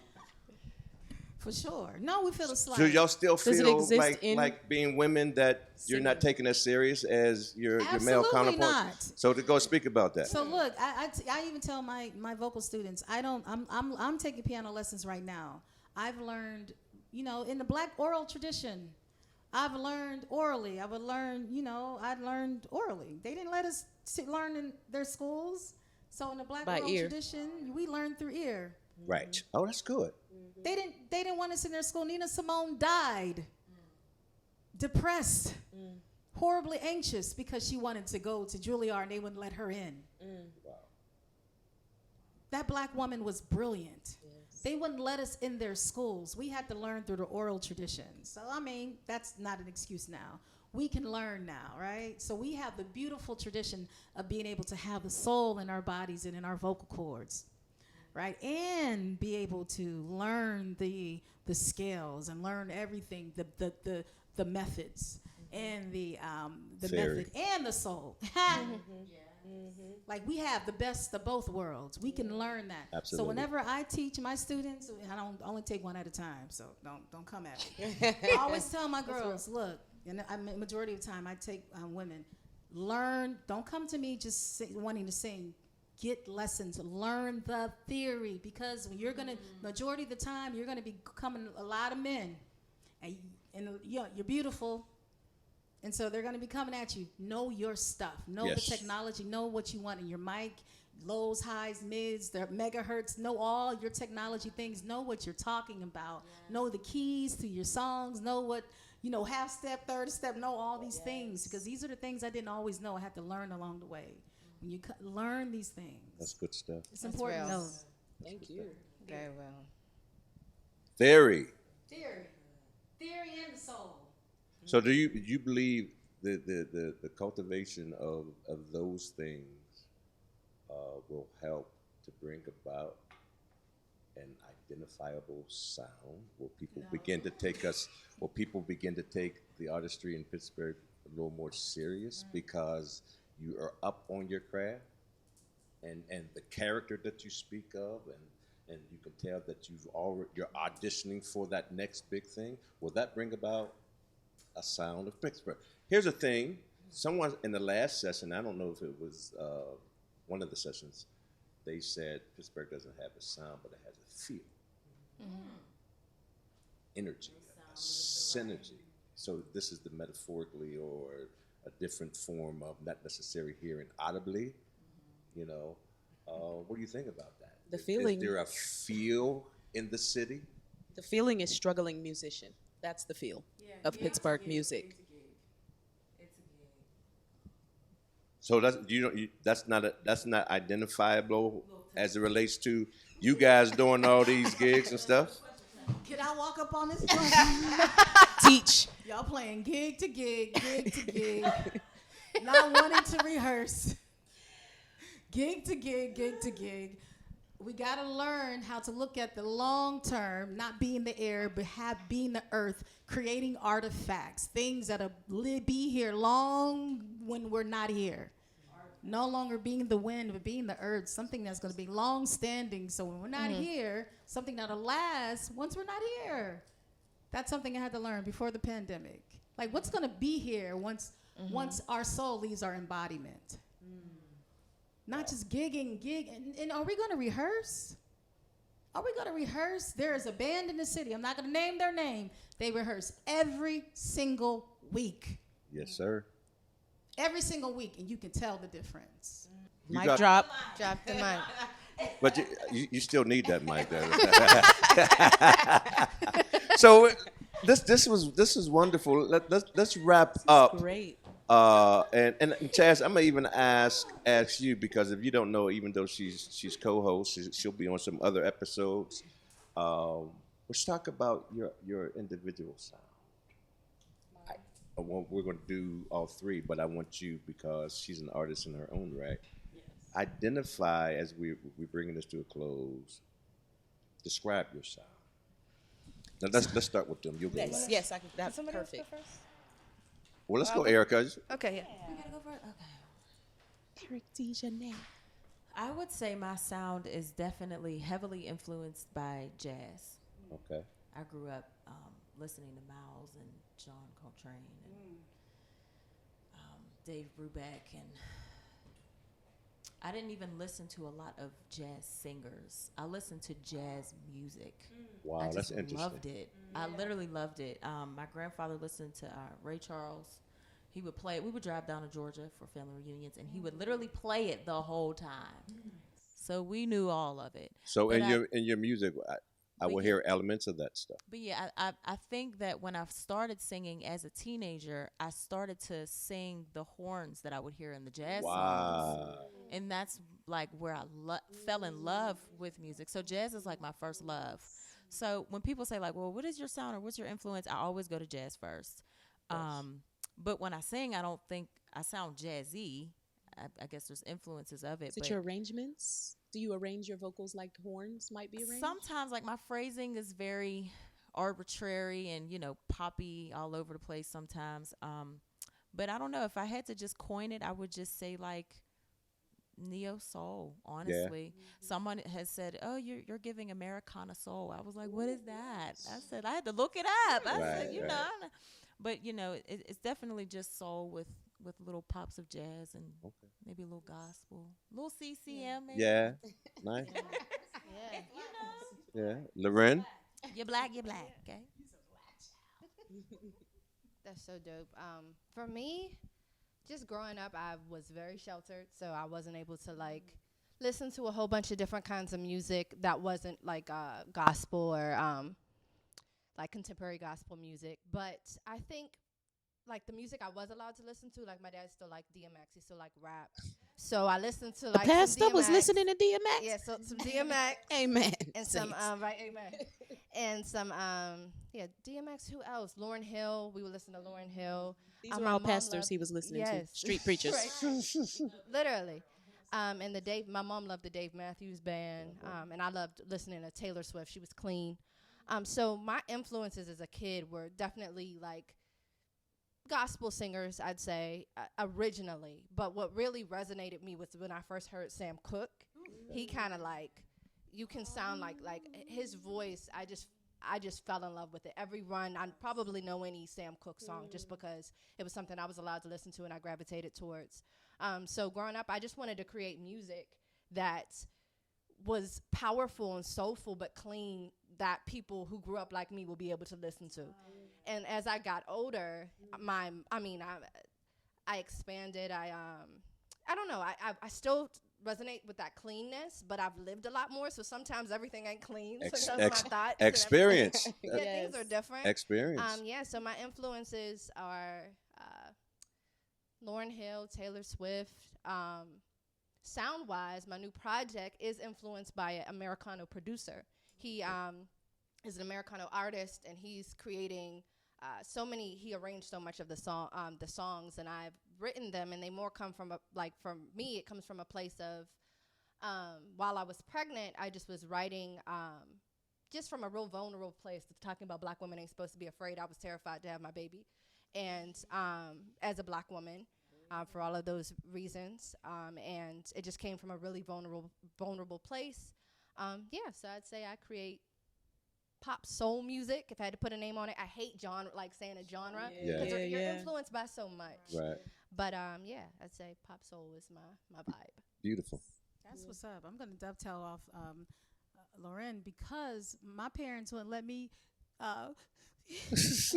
For sure. No, we feel the slight. Do y'all still Does it feel exist in- like being women that you're not taking as serious as your male Absolutely counterparts? not. So to go speak about that. So look, I even tell my vocal students, I'm taking piano lessons right now. I've learned, in the black oral tradition, I've learned orally. I learned orally. They didn't let us learn in their schools. So in the black By oral ear. tradition, we learn through ear. Right. Oh, that's good. They didn't want us in their school. Nina Simone died, depressed, horribly anxious because she wanted to go to Juilliard and they wouldn't let her in. Wow. That black woman was brilliant. Yes. They wouldn't let us in their schools. We had to learn through the oral tradition. So, I mean, that's not an excuse now. We can learn now, right? So we have the beautiful tradition of being able to have the soul in our bodies and in our vocal cords, right? And be able to learn the scales and learn everything, the methods and the Theory. method and the soul. Like we have the best of both worlds. We can learn that. Absolutely. So whenever I teach my students, I don't only take one at a time. So don't come at me. I always tell my girls, look, and majority of the time I take women, learn. Don't come to me just wanting to sing. Get lessons. Learn the theory because when you're gonna majority of the time you're gonna be becoming a lot of men, and you're beautiful. And so they're going to be coming at you. Know your stuff. Know Yes. the technology. Know what you want in your mic, lows, highs, mids, the megahertz. Know all your technology things. Know what you're talking about. Yeah. Know the keys to your songs. Know what, half step, third step. Know all these things because these are the things I didn't always know. I had to learn along the way. When you learn these things, That's good stuff. it's important to know. Thank you. Very well. Theory. Theory and the soul. So do you believe the cultivation of those things will help to bring about an identifiable sound? Will people begin to take us? Will people begin to take the artistry in Pittsburgh a little more serious because you are up on your craft and the character that you speak of and you can tell that you're auditioning for that next big thing? Will that bring about a sound of Pittsburgh? Here's the thing. Someone in the last session, I don't know if it was one of the sessions, they said Pittsburgh doesn't have a sound, but it has a feel. Energy, a synergy. So this is the metaphorically or a different form of not necessarily hearing audibly. What do you think about that? The feeling. Is there a feel in the city? The feeling is struggling musician. That's the feel of Pittsburgh music. So that's not identifiable as it relates to you guys doing all these gigs and stuff. Can I walk up on this? Teach. Y'all playing gig to gig, gig to gig, not wanting to rehearse. Gig to gig, gig to gig. We got to learn how to look at the long term, not being the air, but being the earth, creating artifacts, things that'll be here long when we're not here. No longer being the wind, but being the earth, something that's going to be long standing. So when we're not here, something that'll last once we're not here. That's something I had to learn before the pandemic. Like what's going to be here once our soul leaves our embodiment. Not just gigging. And are we going to rehearse? Are we going to rehearse? There is a band in the city. I'm not going to name their name. They rehearse every single week. Yes, sir. Every single week, and you can tell the difference. Mic drop. Drop the mic. But you still need that mic there. So this was wonderful. Let's wrap up. Great. And Chaz, I'm gonna even ask you because if you don't know, even though she's co-host, she'll be on some other episodes. Let's talk about your individual sound. We're gonna do all three, but I want you because she's an artist in her own right. Yes. identify as we bringing this to a close. Describe your sound. Now let's start with them. You'll go Yes, last. yes, I can. That's Somebody else go perfect. first? Well, let's go, Erika. Okay, yeah. You gotta go first. Okay. Eric Denae. I would say my sound is definitely heavily influenced by jazz. Okay. I grew up listening to Miles and John Coltrane and Dave Brubeck, and I didn't even listen to a lot of jazz singers. I listened to jazz music. Wow, I that's just interesting. loved it. I literally loved it. My grandfather listened to Ray Charles. He would play it. We would drive down to Georgia for family reunions, and he would literally play it the whole time. So we knew all of it. So But in your music, I will hear elements of that stuff. But yeah, I think that when I started singing as a teenager, I started to sing the horns that I would hear in the jazz songs. Wow. And that's like where I fell in love with music. So jazz is like my first love. So when people say like, well, what is your sound or what's your influence? I always go to jazz first. But when I sing, I don't think I sound jazzy. I guess there's influences of it. Is it but your arrangements? Do you arrange your vocals like horns might be arranged? sometimes like my phrasing is very arbitrary and poppy all over the place sometimes. But I don't know, if I had to just coin it, I would just say like neo soul. Honestly, someone has said, "Oh, you're giving Americana soul." I was like, "What is that?" I said, "I had to look it up." I said, "You know," I don't know. But it's definitely just soul with little pops of jazz and maybe a little gospel, a little CCM. Maybe. Yeah. Nice. Yeah. Yeah. LoRen. You're black. Okay. That's so dope. For me, just growing up, I was very sheltered, so I wasn't able to like listen to a whole bunch of different kinds of music that wasn't like gospel or like contemporary gospel music. But I think like the music I was allowed to listen to, like my dad still liked DMX, he still liked rap, so I listened to like Pastor some was DMX. listening to DMX. Yeah, so some DMX. Amen. And some amen. And some DMX. Who else? Lauryn Hill. We would listen to Lauryn Hill. These were my all mom pastors loved- he was listening yes. to. Street preachers. Right. Literally. And my mom loved the Dave Matthews Band. And I loved listening to Taylor Swift. She was clean. So my influences as a kid were definitely like gospel singers, I'd say, originally. But what really resonated me was when I first heard Sam Cooke. He kind of like, you can sound like his voice. I just fell in love with it. Every run, I probably know any Sam Cooke song just because it was something I was allowed to listen to and I gravitated towards. So growing up, I just wanted to create music that was powerful and soulful but clean, that people who grew up like me will be able to listen to. And as I got older, I expanded. I don't know. I still resonate with that cleanness, but I've lived a lot more, so sometimes everything ain't clean. Sometimes my thoughts and Experience. things are different. Experience. So my influences are Lauryn Hill, Taylor Swift. Sound-wise, my new project is influenced by an Americano producer. He is an Americano artist, and he's creating he arranged so much of the songs, and I've written them, and they more come from from me, it comes from a place of, while I was pregnant, I just was writing just from a real vulnerable place, talking about black women ain't supposed to be afraid. I was terrified to have my baby, and as a black woman, for all of those reasons, and it just came from a really vulnerable place. So I'd say I create pop soul music. If I had to put a name on it, I hate genre, like saying a genre, because you're influenced by so much. Right. But I'd say pop soul is my vibe. Beautiful. That's what's up. I'm going to dovetail off LoRen, because my parents wouldn't let me. I just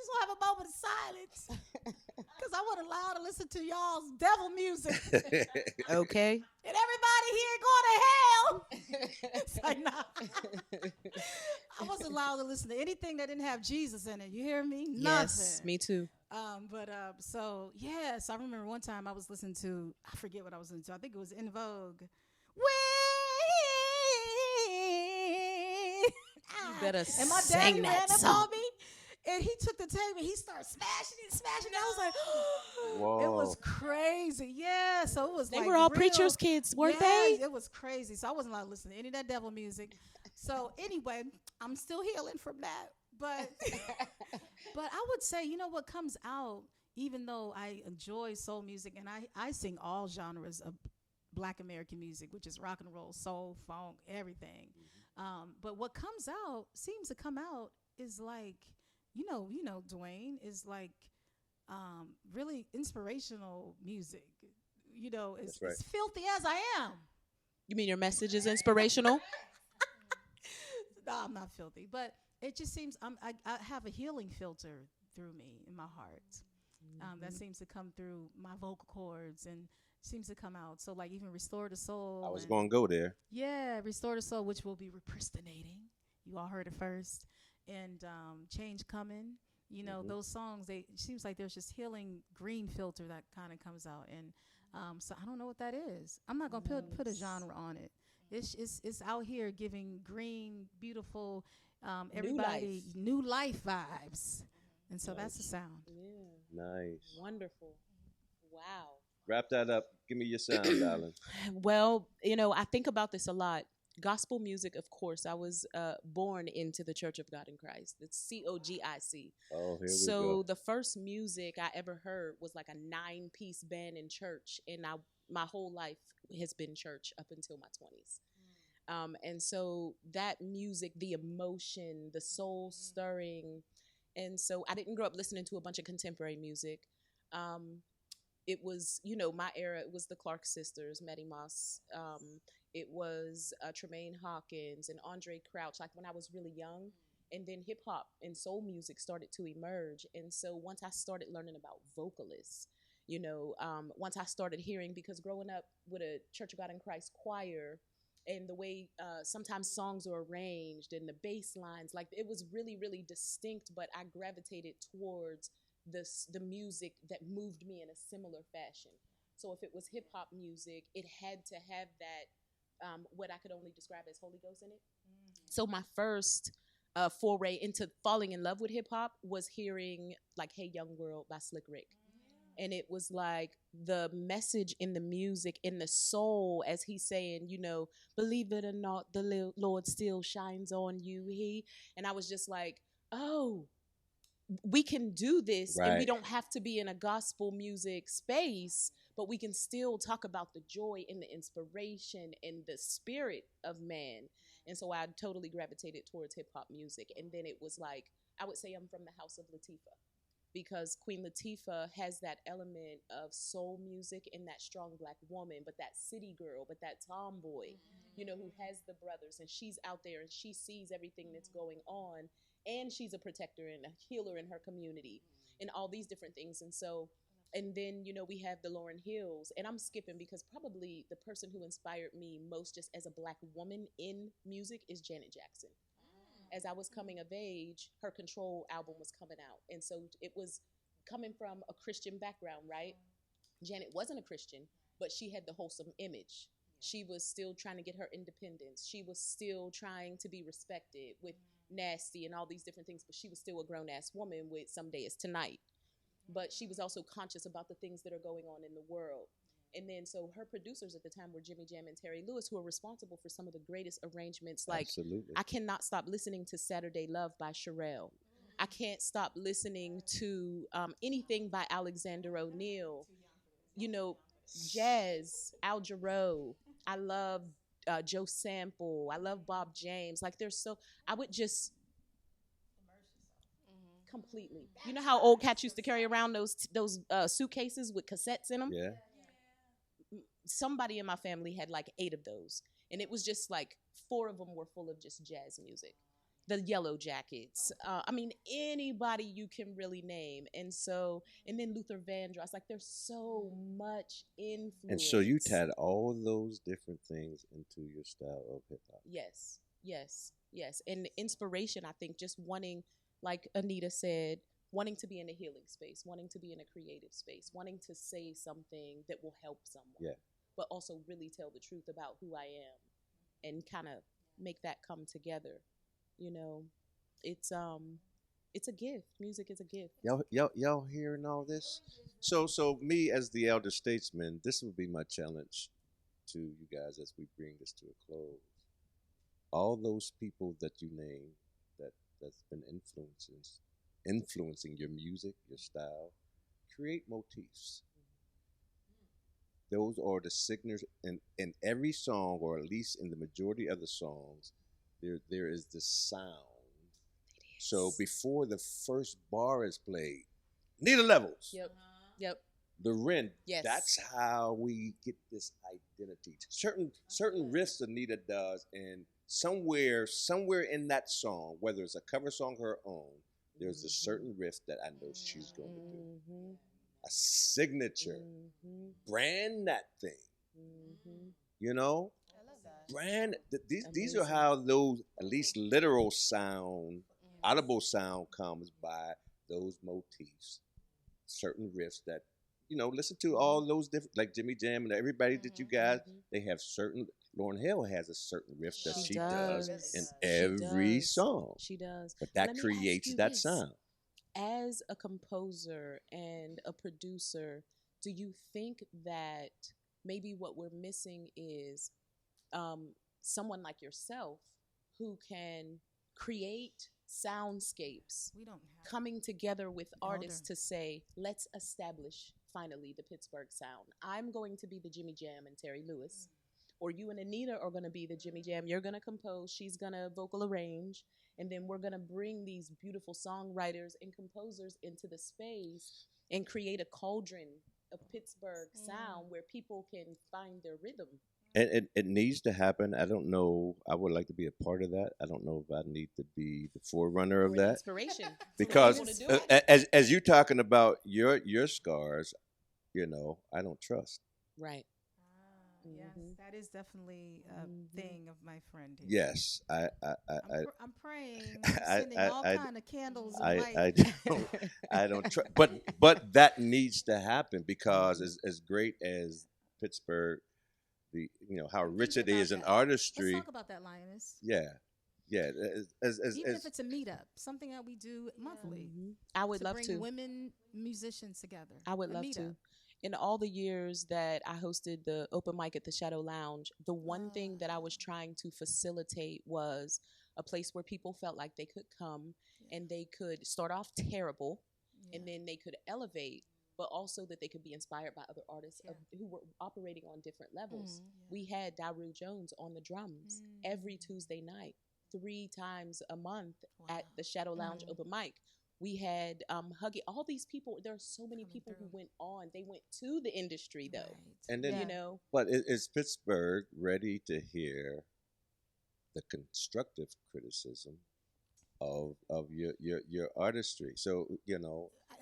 want to have a moment of silence because I wasn't allowed to listen to y'all's devil music. Okay. And everybody here going to hell. It's like, nah. I wasn't allowed to listen to anything that didn't have Jesus in it. You hear me? Nothing. Yes, me too. So I remember one time I was listening to, I forget what I was listening to. I think it was In Vogue. You better And my sing daddy that ran up song. on me And he took the tape and he started smashing it, smashing it. I was like, Whoa. it was crazy. Yeah, so it was They like were all real, preachers' kids, weren't yes, they? it was crazy. So I wasn't allowed to listen to any of that devil music. So anyway, I'm still healing from that. But but I would say, you know what comes out, even though I enjoy soul music and I sing all genres of Black American music, which is rock and roll, soul, funk, everything. But what comes out seems to come out is like, Dwayne is like really inspirational music. That's right. As filthy as I am. You mean your message is inspirational? No, I'm not filthy, but it just seems I have a healing filter through me in my heart. That seems to come through my vocal cords and seems to come out. So like even Restore the Soul. I was going to go there. Yeah, Restore the Soul, which will be repristinating. You all heard it first. And Change Coming. Those songs, it seems like there's just healing green filter that kind of comes out. And so I don't know what that is. I'm not going to put a genre on it. It's out here giving green, beautiful, everybody new life vibes. And so that's the sound. Yeah. Nice. Wonderful. Wow. Wrap that up. Give me your sound, darling. Well, I think about this a lot. Gospel music, of course. I was born into the Church of God in Christ. It's COGIC. Oh, here we go. So the first music I ever heard was like a 9-piece band in church, and my whole life has been church up until my 20s. And so that music, the emotion, the soul stirring, and so I didn't grow up listening to a bunch of contemporary music. It was, my era. It was the Clark sisters, Mattie Moss. It was Tremaine Hawkins and Andre Crouch, like when I was really young. And then hip hop and soul music started to emerge. And so once I started learning about vocalists, once I started hearing, because growing up with a Church of God in Christ choir and the way sometimes songs are arranged and the bass lines, like it was really, really distinct, but I gravitated towards the music that moved me in a similar fashion. So if it was hip hop music, it had to have that, what I could only describe as Holy Ghost in it. So my first foray into falling in love with hip hop was hearing like Hey Young World by Slick Rick. And it was like the message in the music, in the soul, as he's saying, believe it or not, the Lord still shines on you. And I was just like, oh, we can do this, Right. and we don't have to be in a gospel music space, but we can still talk about the joy and the inspiration and the spirit of man. And so I totally gravitated towards hip hop music. And then it was like, I would say I'm from the house of Latifah, because Queen Latifah has that element of soul music and that strong Black woman, but that city girl, but that tomboy, who has the brothers, and she's out there and she sees everything that's going on, and she's a protector and a healer in her community and all these different things. And so, and then, we have the LoRen Hills, and I'm skipping because probably the person who inspired me most just as a Black woman in music is Janet Jackson. As I was coming of age, her Control album was coming out. And so it was coming from a Christian background, right? Janet wasn't a Christian, but she had the wholesome image. She was still trying to get her independence. She was still trying to be respected with Nasty and all these different things, but she was still a grown-ass woman with Someday Is Tonight. But she was also conscious about the things that are going on in the world. And then so her producers at the time were Jimmy Jam and Terry Lewis, who are responsible for some of the greatest arrangements. Like, Absolutely. I cannot stop listening to Saturday Love by Sherelle. I can't stop listening to anything by Alexander O'Neal. Jazz, Al Jarreau. I love Joe Sample. I love Bob James. Like, I would just completely. You know how old cats used to carry around those suitcases with cassettes in them? Yeah. Somebody in my family had like 8 of those, and it was just like 4 of them were full of just jazz music. The Yellow Jackets. Anybody you can really name. And then Luther Vandross. Like, there's so much influence. And so you tied all those different things into your style of hip hop. Yes. And inspiration, I think, just wanting, like Anita said, wanting to be in a healing space, wanting to be in a creative space, wanting to say something that will help someone. Yeah. But also really tell the truth about who I am and kind of make that come together. It's it's a gift. Music is a gift. Y'all hearing all this? So me as the elder statesman, this would be my challenge to you guys as we bring this to a close. All those people that you name that's been influencing your music, your style, create motifs. Those are the signatures in every song, or at least in the majority of the songs. There is the sound. So before the first bar is played, Anita levels. Yep. LoRen. Yes. That's how we get this identity. Certain riffs Anita does, and somewhere in that song, whether it's a cover song or her own, there's a certain riff that I know she's going to do. A signature. Brand that thing. You know? I love that. Brand. These are how those, at least literal sound, audible sound comes by those motifs. Certain riffs that, listen to all those different, like Jimmy Jam and everybody that you guys, they have certain, LoRen Hill has a certain riff that she does in every song. She does. But that creates that sound. As a composer and a producer, do you think that maybe what we're missing is someone like yourself who can create soundscapes coming together with artists to say, let's establish finally the Pittsburgh sound. I'm going to be the Jimmy Jam and Terry Lewis, or you and Anita are going to be the Jimmy Jam. You're going to compose, she's going to vocal arrange, and then we're going to bring these beautiful songwriters and composers into the space and create a cauldron of Pittsburgh sound where people can find their rhythm. And it needs to happen. I don't know. I would like to be a part of that. I don't know if I need to be the forerunner of that. Inspiration. Because as you talking about your scars, I don't trust. Right. Yes, that is definitely a thing of my friend here. Yes, I'm praying, sending all kind of candles and light. I don't trust. But that needs to happen because as great as Pittsburgh, how rich it is in artistry. Let's talk about that, Lioness. Yeah. Even if it's a meetup, something that we do monthly. I would love bring to. Women musicians together. I would love to. In all the years that I hosted the open mic at the Shadow Lounge, the one thing that I was trying to facilitate was a place where people felt like they could come and they could start off terrible and then they could elevate, but also that they could be inspired by other artists who were operating on different levels. We had Daru Jones on the drums every Tuesday night, 3 times a month at the Shadow Lounge open mic. We had Huggy, all these people. There are so many people who went on. They went to the industry though. And then, but is Pittsburgh ready to hear the constructive criticism of your artistry? So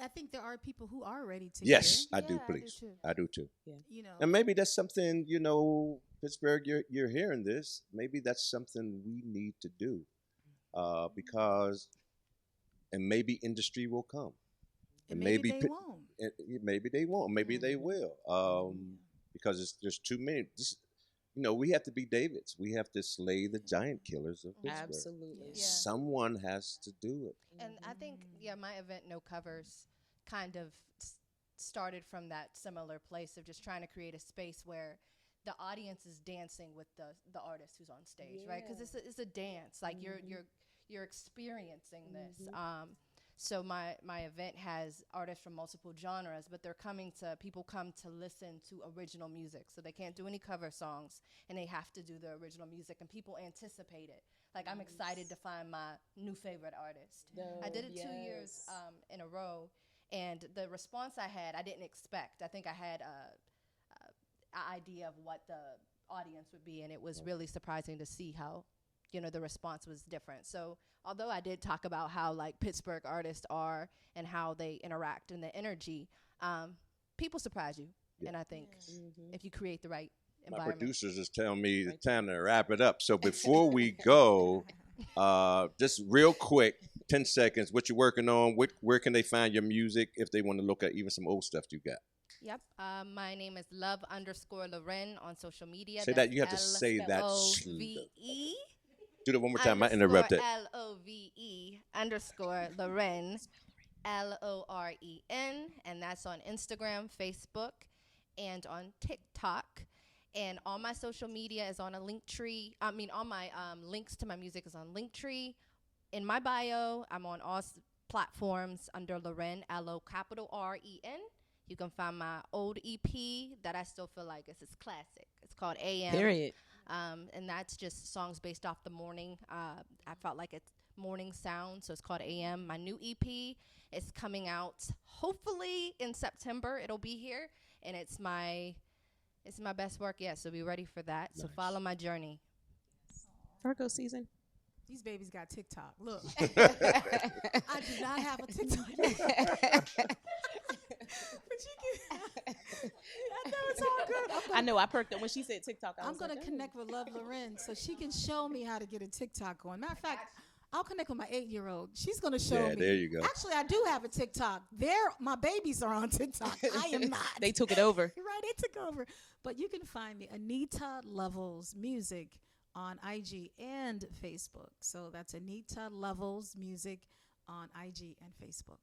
I think there are people who are ready to. Yes, hear. I do. Please, I do too. Yeah. And maybe that's something Pittsburgh. You're hearing this. Maybe that's something we need to do, because. And maybe industry will come. And maybe they won't. Maybe they won't. Maybe they will. Because there's too many. We have to be Davids. We have to slay the giant killers of Pittsburgh. Absolutely. Yeah. Someone has to do it. And I think, my event, No Covers, kind of started from that similar place of just trying to create a space where the audience is dancing with the artist who's on stage, right? Because it's a dance. Like you're experiencing this. So my event has artists from multiple genres, but people come to listen to original music. So they can't do any cover songs, and they have to do the original music, and people anticipate it. Like, I'm excited to find my new favorite artist. I did it 2 years in a row, and the response I had, I didn't expect. I think I had an idea of what the audience would be, and it was really surprising to see how the response was different. So although I did talk about how Pittsburgh artists are and how they interact and the energy, people surprise you. And I think if you create the right environment. My producers is telling me it's time to wrap it up. So before we go, just real quick, 10 seconds, what you're working on, where can they find your music if they want to look at even some old stuff you got? Yep. My name is love_LoRen on social media. Say that. You have to say that. LOVE. Do that one more time. I interrupted. LOVE_LoRen _LoRen, LOREN, and that's on Instagram, Facebook, and on TikTok. And all my social media is on a link tree. I mean, all my links to my music is on Linktree. In my bio, I'm on all platforms under LoRen, LOREN. You can find my old EP that I still feel like is classic. It's called AM. Period. And that's just songs based off the morning. I felt like it's morning sound, so it's called AM. My new EP is coming out hopefully in September. It'll be here, and it's my best work yet, so be ready for that. Nice. So follow my journey. Virgo season. These babies got TikTok. Look. I do not have a TikTok. But you can. I know it's all good. I know. I perked up when she said TikTok. I'm going to connect with Love LoRen so she can show me how to get a TikTok going. Matter of fact, I'll connect with my 8-year-old. She's going to show me. Yeah, there you go. Actually, I do have a TikTok. My babies are on TikTok. I am not. They took it over. Right, they took over. But you can find me, Anita Levels Music, on IG and Facebook. So that's Anita Levels Music on IG and Facebook.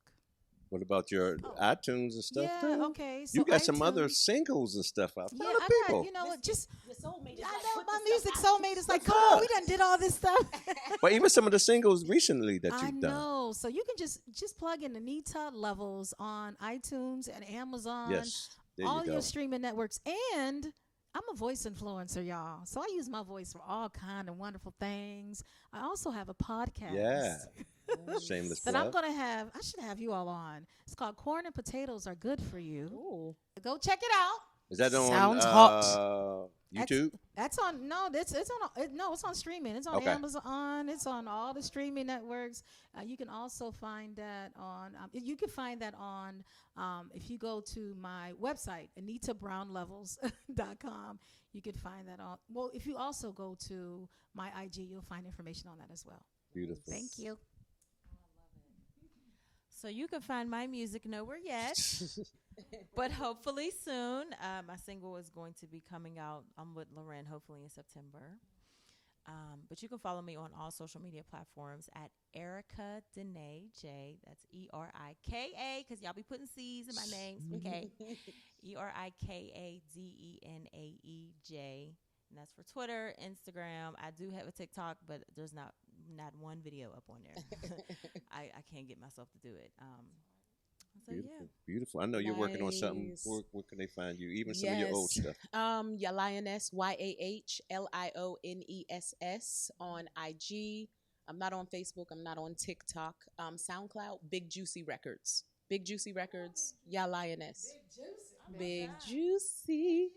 What about your iTunes and stuff yeah, too? Okay. So you got iTunes, some other singles and stuff out. Yeah, I got, people. you know, just your soulmate is I like, know put my the music stuff out. soulmate is like, come on, we done did all this stuff. But even some of the singles recently that I you've done. know. So you can just plug in Anita Levels on iTunes and Amazon. Yes. There all you go. your streaming networks. And I'm a voice influencer, y'all. So I use my voice for all kind of wonderful things. I also have a podcast. Yeah. Shameless that plug. I'm gonna have. I should have you all on. It's called Corn and Potatoes Are Good for You. Ooh. Go check it out. Is that on Sounds hot. YouTube? That's on. No, it's on streaming. It's on Okay. Amazon. It's on all the streaming networks. You can also find that on. You can find that on. If you go to my website, AnitaBrownLevels.com, you can find that on. Well, if you also go to my IG, you'll find information on that as well. Beautiful. Thank you. So you can find my music nowhere yet, but hopefully soon. My single is going to be coming out. I'm with LoRen, hopefully in September. But you can follow me on all social media platforms at Erika Denae J. That's ERIKA, because y'all be putting C's in my names. Okay, ERIKADENAE J. And that's for Twitter, Instagram. I do have a TikTok, but there's not one video up on there. I can't get myself to do it. So Beautiful. yeah. Beautiful. I know you're working on something. Nice. Where can they find you? Even some of your old stuff. Yalioness, YAHLIONESS on IG. I'm not on Facebook. I'm not on TikTok. SoundCloud, Big Juicy Records. Big Juicy Records, Yalioness. Big Juicy.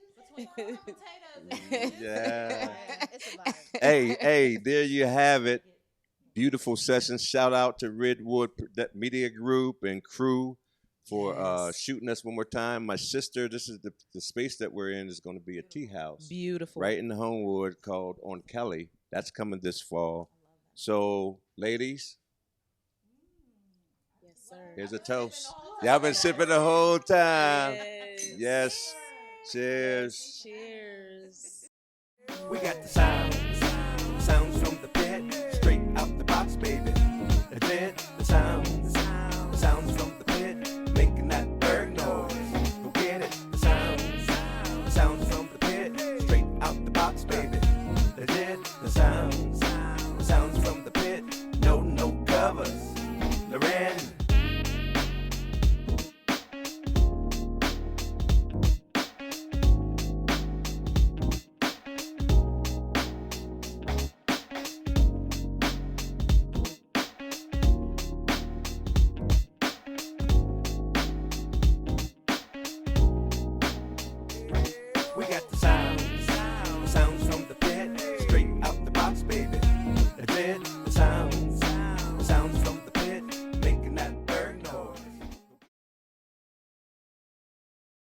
Yeah. It's a lot. Hey, there you have it. Beautiful session. Shout out to Redwood Media Group and crew for shooting us one more time. My sister, this is the space that we're in is going to be a tea house. Beautiful. Right in the Homewood called On Kelly. That's coming this fall. So, ladies, Yes, sir. here's a toast. Y'all been sipping the whole time. Yes. Cheers. Cheers. We got the sound,